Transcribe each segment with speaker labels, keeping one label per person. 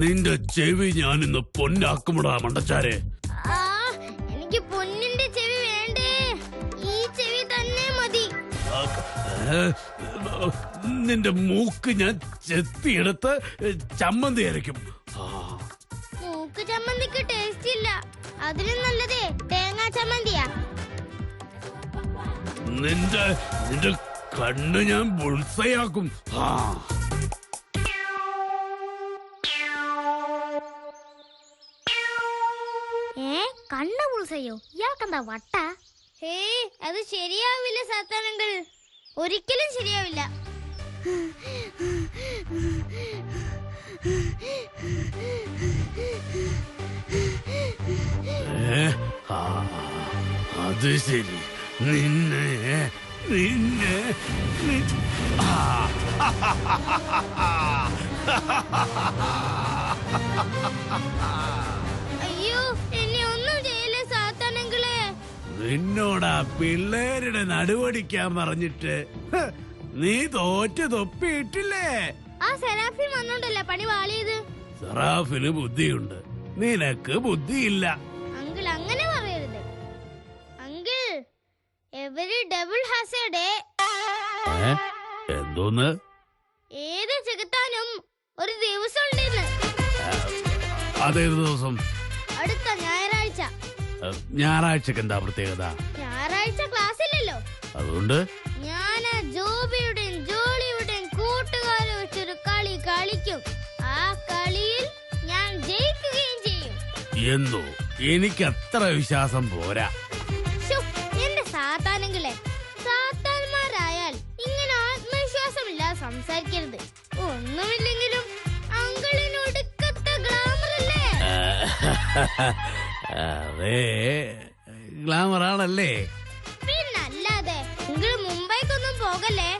Speaker 1: നിന്റെ ചെവി ഞാൻ ഇന്ന് പൊന്നാക്കുമുടാ മണ്ടച്ചാരെ.
Speaker 2: എനിക്ക് പൊന്നിന്റെ ചെവി വേണ്ടേ, ഈ ചെവി തന്നെ മതി.
Speaker 1: നിന്റെ മൂക്ക് ഞാൻ ചെത്തിയെടുത്ത് ചമ്മന്തി അരയ്ക്കും.
Speaker 2: മൂക്ക് ചമ്മന്തിക്ക് ടേസ്റ്റ് ഇല്ല, അതിലും നല്ലതേ തേങ്ങാ ചമ്മന്തിയാ.
Speaker 1: നിന്റെ കണ്ണ് ഞാൻ ബുൾസയാക്കും.
Speaker 2: കണ്ണ ബുൾസയോ? ഇയാൾക്കെന്താ വട്ട? അത് ശരിയാവില്ല സാത്താനങ്ങൾ, ഒരിക്കലും ശരിയാവില്ല.
Speaker 1: അത് ശരി. നിന്നെ
Speaker 2: അയ്യോ, എന്നെ ഒന്നും ചെയ്യല്ലേ സാത്താനങ്ങളെ.
Speaker 1: നിന്നോടാ പിള്ളേരുടെ നടുവടിക്കാൻ പറഞ്ഞിട്ട് നീ തോറ്റ് തൊപ്പിയിട്ടില്ലേ?
Speaker 2: ആ സെറാഫിൻ വന്നോണ്ടല്ല പണി വാളിയത്.
Speaker 1: സെറാഫിന് ബുദ്ധിയുണ്ട്, നിനക്ക് ബുദ്ധിയില്ല.
Speaker 2: അങ്കിൾ അങ്ങനെ പറയരുത്. Uncle, every double has A day.
Speaker 1: എന്തോന്ന്?
Speaker 2: ഏത് ചെകുത്താനും ഒരു ദിവസം ഉണ്ടെന്ന്.
Speaker 1: അതേത് ദിവസം?
Speaker 2: അടുത്ത ഞായറാഴ്ച.
Speaker 1: ഞായറാഴ്ചക്ക് എന്താ പ്രത്യേകത?
Speaker 2: ഞായറാഴ്ച ക്ലാസ് ഇല്ലല്ലോ,
Speaker 1: അതുകൊണ്ട്
Speaker 2: ഞാൻ ജോബിയുടെയും ജോളിയുടെയും കൂട്ടുകാരെ വെച്ചൊരു കളി കളിക്കും. ആ കളിയിൽ ഞാൻ ജയിക്കുകയും ചെയ്യും.
Speaker 1: എന്തോ എനിക്ക് അത്ര വിശ്വാസം പോരാ.
Speaker 2: എന്റെ സാത്താനെങ്കിലേ, സാത്താന്മാരായാൽ ഇങ്ങനെ ആത്മവിശ്വാസമില്ലാതെ സംസാരിക്കരുത്. ഒന്നുമില്ലെങ്കിലും അങ്കിളിന് ഒടുക്കത്തെ ഗ്ലാമർ അല്ലേ?
Speaker 1: അതെ, ഗ്ലാമർ ആണല്ലേ.
Speaker 2: പിന്നല്ലാതെ. അങ്കിള് മുംബൈക്കൊന്നും പോകല്ലേ?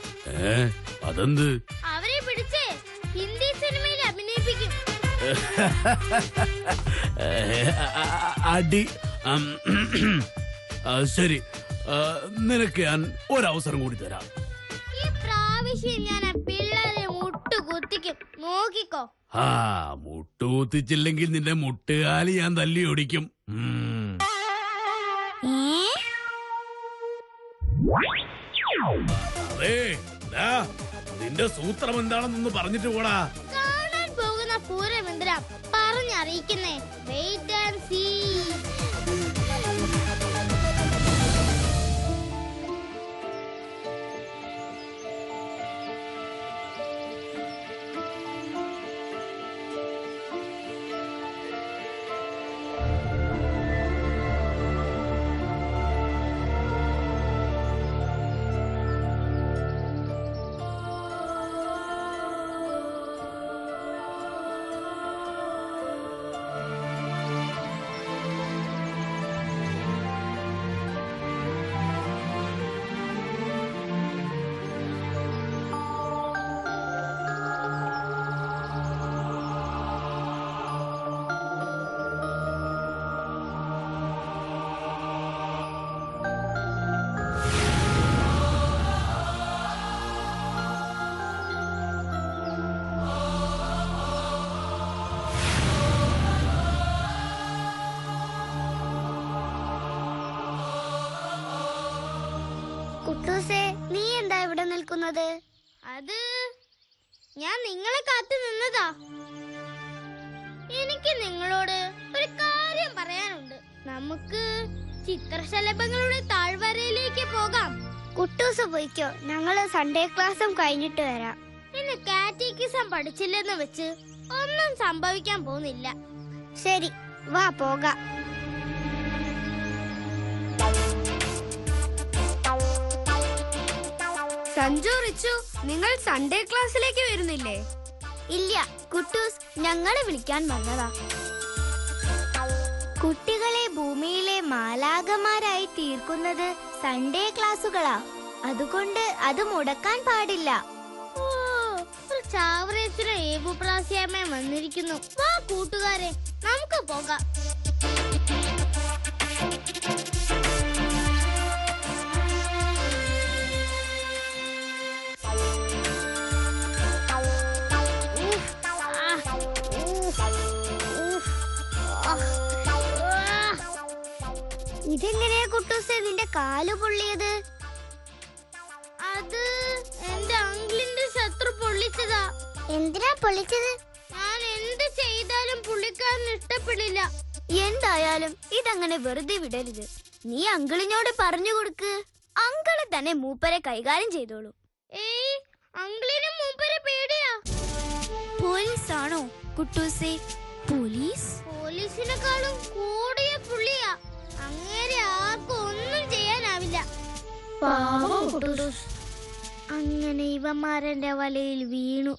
Speaker 1: അതെന്ത്?
Speaker 2: അവരെ പിടിച്ച് ഹിന്ദി സിനിമയിൽ അഭിനയിപ്പിക്കും.
Speaker 1: അടി. ശരി, നിനക്ക് ഞാൻ ഒരവസരം കൂടി തരാം.
Speaker 2: ഈ പ്രാവശ്യം ഞാൻ ആ പിള്ളേരെ മുട്ടുകുത്തിക്കും, നോക്കിക്കോ.
Speaker 1: മുട്ടുകുത്തിച്ചില്ലെങ്കിൽ നിന്റെ മുട്ടുകാലി ഞാൻ തല്ലി ഓടിക്കും. അതെ, നിന്റെ സൂത്രം എന്താണെന്നൊന്ന് പറഞ്ഞിട്ട് പോടാ.
Speaker 2: കാണാൻ പോകുന്ന പൂരം എന്തിനാ പറഞ്ഞറിയിക്കുന്നേ? Wait and see. കുട്ടൂസേ, നീ എന്താ ഇവിടെ നിൽക്കുന്നത്? അത് ഞാൻ നിങ്ങളെ കാത്തു നിന്നതാ. എനിക്ക് നിങ്ങളോട് ഒരു കാര്യം പറയാനുണ്ട്. നമുക്ക് ചിത്രശലഭങ്ങളുടെ താഴ്വരയിലേക്ക് പോകാം. കുട്ടൂസ് പോയിക്കോ, ഞങ്ങള് സൺഡേ ക്ലാസ്സും കഴിഞ്ഞിട്ട് വരാം. ഇന്ന് കാറ്റീക്കിസം പഠിച്ചില്ലെന്ന് വെച്ച് ഒന്നും സംഭവിക്കാൻ പോകുന്നില്ല. ശരി, വാ പോകാം.
Speaker 3: സഞ്ജു, റിച്ചു, നിങ്ങൾ സൺഡേ ക്ലാസ്സിലേക്ക് വരുന്നില്ലേ?
Speaker 2: ഇല്ല, കുട്ടൂസ് ഞങ്ങളെ വിളിക്കാൻ വന്നതാ. കുട്ടികളെ ഭൂമിയിലെ മാലാഖമാരായി തീർക്കുന്നത് സൺഡേ ക്ലാസുകളാ. അതുകൊണ്ട് അത് മുടക്കാൻ പാടില്ല. ഒരു ചാവറേശ്വര ഏബുപ്രാസ്യാമ്മ വന്നിരിക്കുന്നു. വാ കൂട്ടുകാരെ, നമുക്ക് പോകാം. ഇതെങ്ങനെയാ കുട്ടൂസേ നിന്റെ കാല് പൊള്ളിയത്? അത് എന്റെ അങ്കിളിന്റെ ശത്രു പൊള്ളിച്ചതാ. എന്തിനാ പൊള്ളിച്ചത്? ഞാൻ എന്ത് ചെയ്താലും പുള്ളിക്കാരന് ഇഷ്ടപ്പെടില്ല. എന്തായാലും ഇതങ്ങനെ വെറുതെ വിടരുത്. നീ അങ്കിളിനോട് പറഞ്ഞു കൊടുക്ക്. അങ്കിള് തന്നെ മൂപ്പരെ കൈകാര്യം ചെയ്തോളൂ. ഏയ്, അങ്കിളിന് മൂപ്പരെ പേടിയാ. പോലീസാണോ കുട്ടൂസേ? പോലീസിനെക്കാളും കൂടിയ പുള്ളിയാ. അങ്ങേരെ ആർക്കും ഒന്നും ചെയ്യാനാവില്ല. അങ്ങനെ ഇവന്മാരന്റെ വലയിൽ വീണു.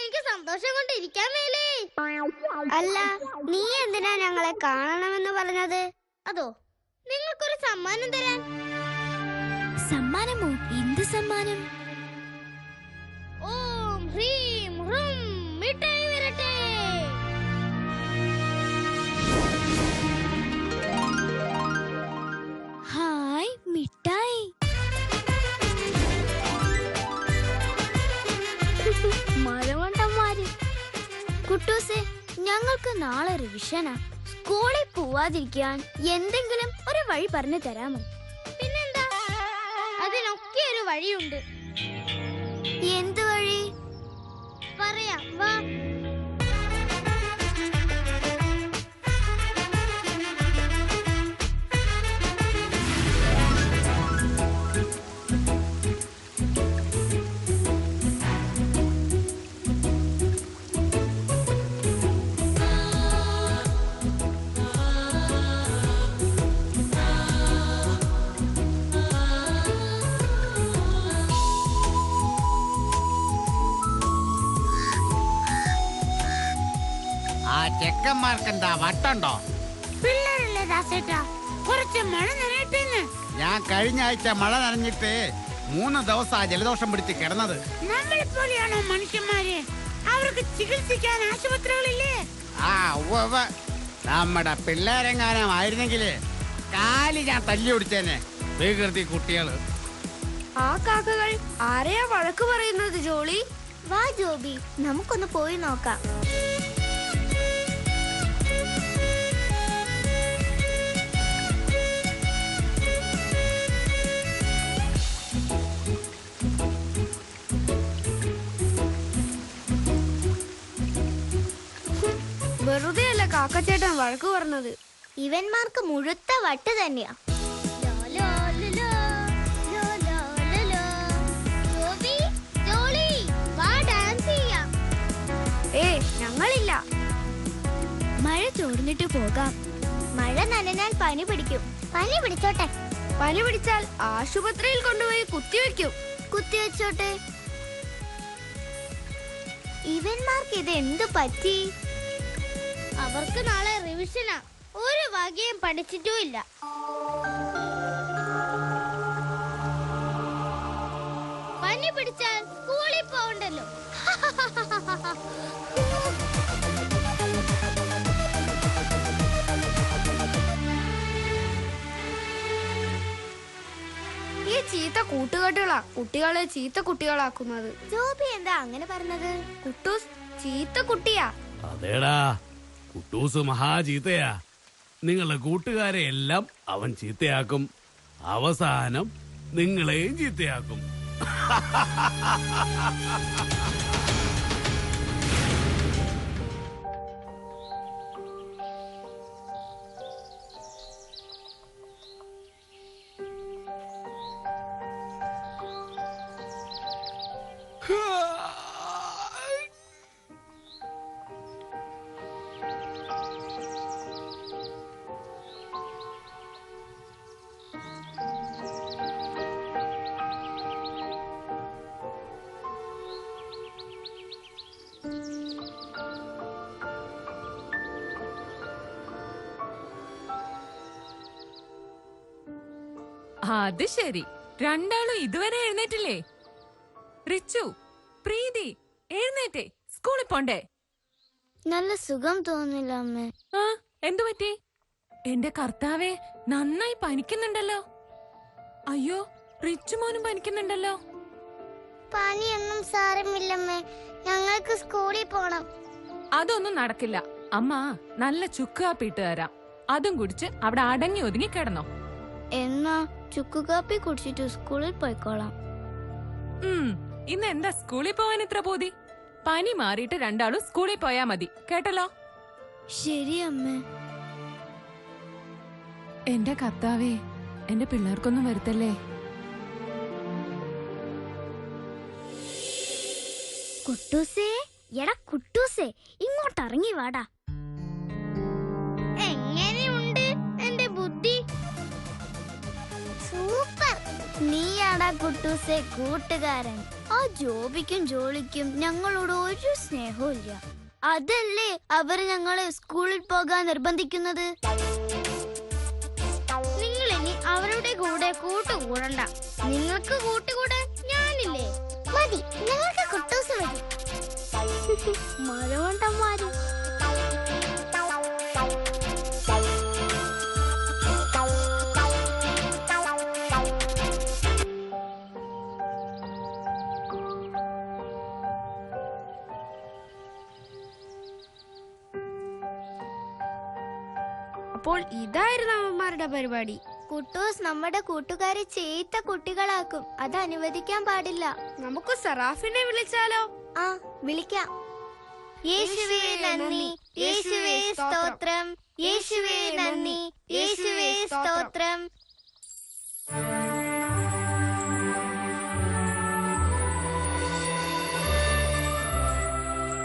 Speaker 2: എനിക്ക് സന്തോഷം കൊണ്ട് ഇരിക്കാൻ മേലേ. അല്ല, നീ എന്തിനാ ഞങ്ങളെ കാണണമെന്ന് പറഞ്ഞത്? അതോ, നിങ്ങൾക്കൊരു സമ്മാനം തരാൻ.
Speaker 3: സമ്മാനമോ? എന്ത് സമ്മാനം?
Speaker 2: ഓം ഹ്രീം ഹ്രും മിഠായി വരട്ടെ.
Speaker 3: ഹായ്, മിഠായി.
Speaker 2: മരമണ്ടന്മാര്. കുട്ടൂസേ, ഞങ്ങൾക്ക് നാളെ റിവിഷനാ. സ്കൂളിൽ പോവാതിരിക്കാൻ എന്തെങ്കിലും ഒരു വഴി പറഞ്ഞു തരാമോ? പിന്നെന്താ, അതിനൊക്കെ ഒരു വഴിയുണ്ട്. എന്ത് വഴി? പറയാം, വാ.
Speaker 4: ചെക്കന്മാർക്കെന്താ വട്ടുണ്ടോ?
Speaker 5: പിള്ളേരല്ലേ ദാസേട്ടാ, കുറച്ച് മഴ നനയട്ടെന്ന്.
Speaker 4: ഞാൻ കഴിഞ്ഞ ആഴ്ച മഴ നനഞ്ഞിട്ട് 3 ദിവസം ജലദോഷം പിടിച്ച് കിടന്നത്.
Speaker 5: നമ്മളെ പോലെയാണോ മനുഷ്യന്മാര്? അവർക്ക് ചികിത്സിക്കാൻ ആശുപത്രികളില്ലേ?
Speaker 4: ആ ഉവ്വ്, നമ്മുടെ പിള്ളേരെങ്ങാനും ആയിരുന്നെങ്കില് കാലി ഞാൻ തല്ലി ഓടിച്ചേനെ. വികൃതി കുട്ടികള്.
Speaker 3: ആ കാക്കകൾ ആരെയാ വഴക്ക് പറയുന്നത് ജോളി?
Speaker 2: വാ ജോബി, നമുക്കൊന്ന് പോയി നോക്കാം.
Speaker 3: വെറുതെ അല്ല കാക്കച്ചേട്ടൻ വഴക്ക് പറഞ്ഞത്.
Speaker 2: ഇവന്മാർക്ക് മുഴുത്ത വട്ട് തന്നെയാ.
Speaker 3: ഞങ്ങളില്ല. മഴ ചോർന്നിട്ട് പോകാം.
Speaker 2: മഴ നനഞ്ഞാൽ പനി പിടിക്കും. പനി പിടിച്ചോട്ടെ.
Speaker 3: പനി പിടിച്ചാൽ ആശുപത്രിയിൽ കൊണ്ടുപോയി കുത്തിവെക്കും.
Speaker 2: കുത്തിവെച്ചോട്ടെ. ഇവന്മാർക്ക് ഇത് എന്തു പറ്റി? അവർക്ക് നാളെ റിവിഷനാ. ഒരു വകയും പഠിച്ചിട്ടും ഇല്ല. പനി പിടിച്ചാൽ സ്കൂളിൽ പോകണ്ടല്ലോ.
Speaker 3: ഈ ചീത്ത കൂട്ടുകെട്ടുകളാ കുട്ടികളെ ചീത്ത കുട്ടികളാക്കുന്നത്.
Speaker 2: ജോബി എന്താ അങ്ങനെ പറഞ്ഞത്?
Speaker 3: കുട്ടൂസ് ചീത്ത കുട്ടിയാ.
Speaker 1: അതേടാ, കുട്ടൂസ് മഹാചീത്തയാ. നിങ്ങളുടെ കൂട്ടുകാരെ എല്ലാം അവൻ ചീത്തയാക്കും. അവസാനം നിങ്ങളെയും ചീത്തയാക്കും.
Speaker 6: അത് ശരി, രണ്ടാളും ഇതുവരെ എഴുന്നേറ്റില്ലേ? റിച്ചു, പ്രീതി, എഴുന്നേറ്റേ, സ്കൂളിൽ പോണ്ടേ?
Speaker 2: നല്ല സുഖം തോന്നില്ല അമ്മേ.
Speaker 6: ആ, എന്തു പറ്റി? എന്റെ കർത്താവേ, നന്നായി പനിക്കുന്നുണ്ടല്ലോ. അയ്യോ, റിച്ചു മോനും പനിക്കുന്നുണ്ടല്ലോ.
Speaker 2: പനിയൊന്നും സാരമില്ലമ്മേ, ഞങ്ങൾക്ക് സ്കൂളിൽ പോണം.
Speaker 6: അതൊന്നും നടക്കില്ല. അമ്മ നല്ല ചുക്ക് കാപ്പി ഇട്ട് തരാം. അതും കുടിച്ച് അവിടെ അടങ്ങി ഒതുങ്ങി കിടന്നോ.
Speaker 2: എന്നാ ചുക്ക് കാപ്പി കുടിച്ചിട്ട് സ്കൂളിൽ പോയിക്കോളാം.
Speaker 6: ഇന്ന് എന്താ സ്കൂളിൽ പോവാൻ ഇത്ര പൂതി? പനി മാറിയിട്ട് രണ്ടാളും സ്കൂളിൽ പോയാ മതി, കേട്ടല്ലോ.
Speaker 2: ശരി അമ്മേ.
Speaker 6: എന്റെ കർത്താവേ, എന്റെ പിള്ളേർക്കൊന്നും വരുത്തല്ലേ.
Speaker 2: കുട്ടൂസേ, എടാ കുട്ടൂസേ, ഇങ്ങോട്ട് ഇറങ്ങി വാടാ. എങ്ങനെയുണ്ട് എന്റെ ബുദ്ധി? സൂപ്പർ. നീയാടാ കുട്ടൂസേ കൂട്ടുകാരൻ. ആ ജോബിക്കും ജോളിക്കും ഞങ്ങളോട് ഒരു സ്നേഹവും ഇല്ല. അതല്ലേ അവർ ഞങ്ങളെ സ്കൂളിൽ പോകാൻ നിർബന്ധിക്കുന്നത്. നിങ്ങൾ ഇനി അവരുടെ കൂടെ കൂട്ടുകൂടണ്ട. നിങ്ങൾക്ക് കൂട്ടുകൂടാൻ ഞാനില്ലേ? മതി, ഞങ്ങൾക്ക് കുട്ടൂസ് മതി. മരവണ്ടന്മാരും.
Speaker 3: അപ്പോൾ ഇതായിരുന്നു അവന്മാരുടെ പരിപാടി.
Speaker 2: കുട്ടൂസ് നമ്മുടെ കൂട്ടുകാരെ ചീത്ത കുട്ടികളാക്കും. അത് അനുവദിക്കാൻ പാടില്ല.
Speaker 3: നമുക്ക് സറാഫിനെ വിളിച്ചാലോ?
Speaker 2: ആ, വിളിക്കാം. യേശുവേ നന്ദി, യേശുവേ സ്തോത്രം, യേശുവേ നന്ദി, യേശുവേ സ്തോത്രം.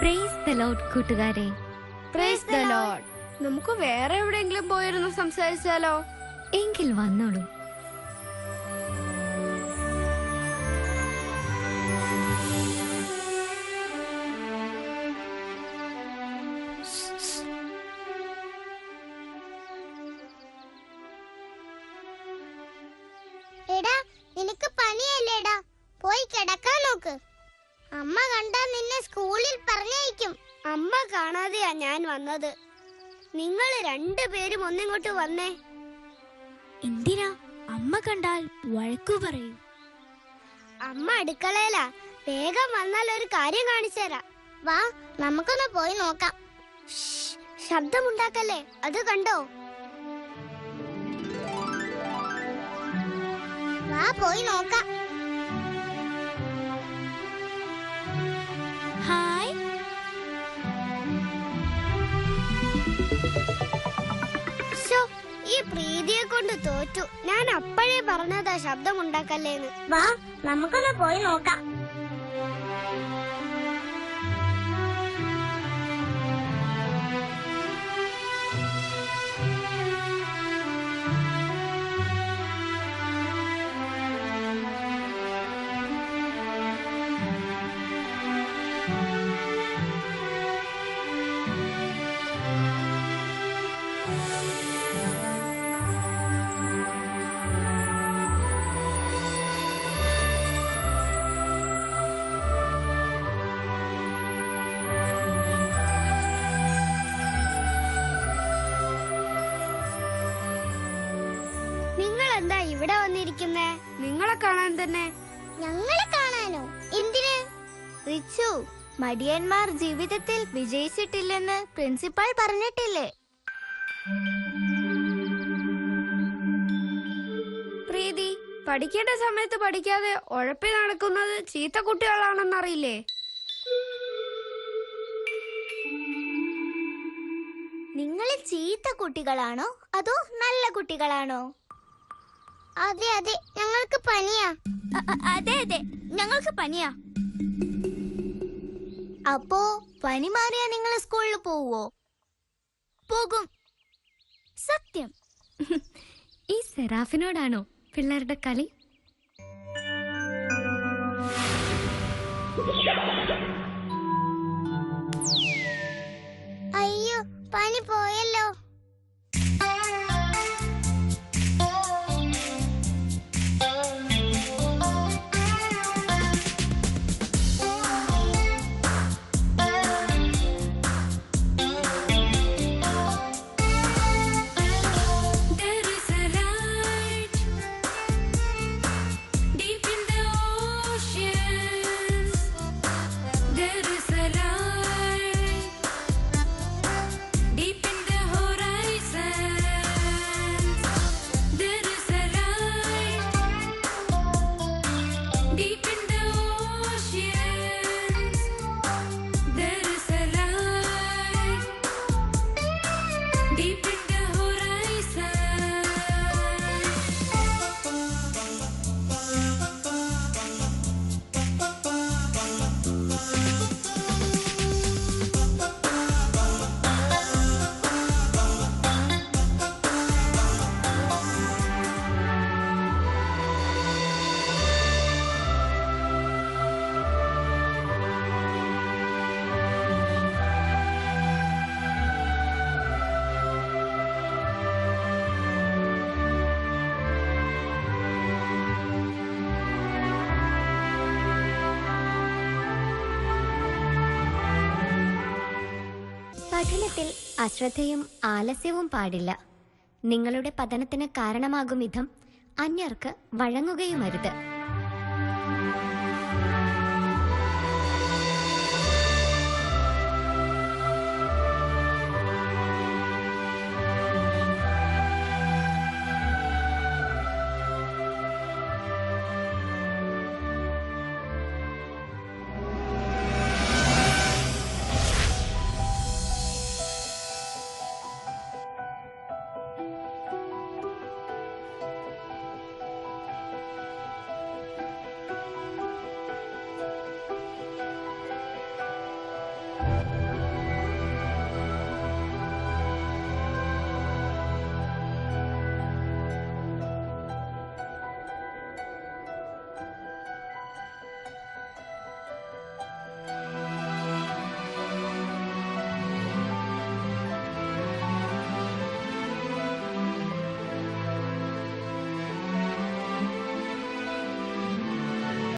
Speaker 7: പ്രൈസ് ദി ലോർഡ് കൂട്ടുകാരെ.
Speaker 3: Praise the Lord. നമുക്ക് വേറെ എവിടെയെങ്കിലും പോയിരുന്നു സംസാരിച്ചാലോ?
Speaker 7: എങ്കിൽ വന്നോളൂ.
Speaker 2: എടാ, നിനക്ക് പനിയല്ലേടാ? പോയി കിടക്കാൻ നോക്ക്. അമ്മ കണ്ടാ നിന്നെ സ്കൂളിൽ പറഞ്ഞയക്കും. അമ്മ കാണാതെയാ ഞാൻ വന്നത്. നിങ്ങൾ രണ്ടുപേരും ഒന്നിങ്ങോട്ട് വന്നേ.
Speaker 7: എന്തിനാ? അമ്മ കണ്ടാൽ വഴക്കു പറയും.
Speaker 2: അമ്മ അടുക്കളയിലാ. വേഗം വന്നാൽ ഒരു കാര്യം കാണിച്ചു തരാം. വാ, നമുക്കൊന്ന് പോയി നോക്കാം. ശബ്ദമുണ്ടാക്കല്ലേ. അത് കണ്ടോ? വാ, പോയി നോക്കാം.
Speaker 7: ഹായ്.
Speaker 2: ഈ പ്രീതിയെ കൊണ്ട് തോറ്റു. ഞാൻ അപ്പോഴേ പറഞ്ഞതാ ശബ്ദമുണ്ടാക്കല്ലേന്ന്. വാ, നമുക്കൊന്ന് പോയി നോക്കാം. എന്താ ഇവിടെ വന്നിരിക്കുന്നേ?
Speaker 3: നിങ്ങളെ കാണാൻ തന്നെ.
Speaker 2: ഞങ്ങളെ കാണാനോ? എന്തിന്? റിച്ചു, മടിയന്മാർ ജീവിതത്തിൽ വിജയിച്ചിട്ടില്ലെന്ന് പ്രിൻസിപ്പൽ പറഞ്ഞിട്ടില്ലേ?
Speaker 3: പ്രീതി, പഠിക്കേണ്ട സമയത്ത് പഠിക്കാതെ ഉഴപ്പി നടക്കുന്നത് ചീത്ത കുട്ടികളാണെന്നറിയില്ലേ?
Speaker 2: നിങ്ങൾ ചീത്ത കുട്ടികളാണോ അതോ നല്ല കുട്ടികളാണോ? അതെ അതെ, ഞങ്ങൾക്ക് പനിയാ. അതെ അതെ, ഞങ്ങൾക്ക് പനിയാ. അപ്പോ പനി മാറിയാ നിങ്ങൾ സ്കൂളിൽ പോവോ? പോകും. സത്യം.
Speaker 7: ഈ സെറാഫിനോടാണോ പിള്ളേരുടെ കളി?
Speaker 2: അയ്യോ, പനി പോയല്ലോ.
Speaker 7: പഠനത്തിൽ അശ്രദ്ധയും ആലസ്യവും പാടില്ല. നിങ്ങളുടെ പതനത്തിന് കാരണമാകും വിധം അന്യർക്ക് വഴങ്ങുകയുമരുത്.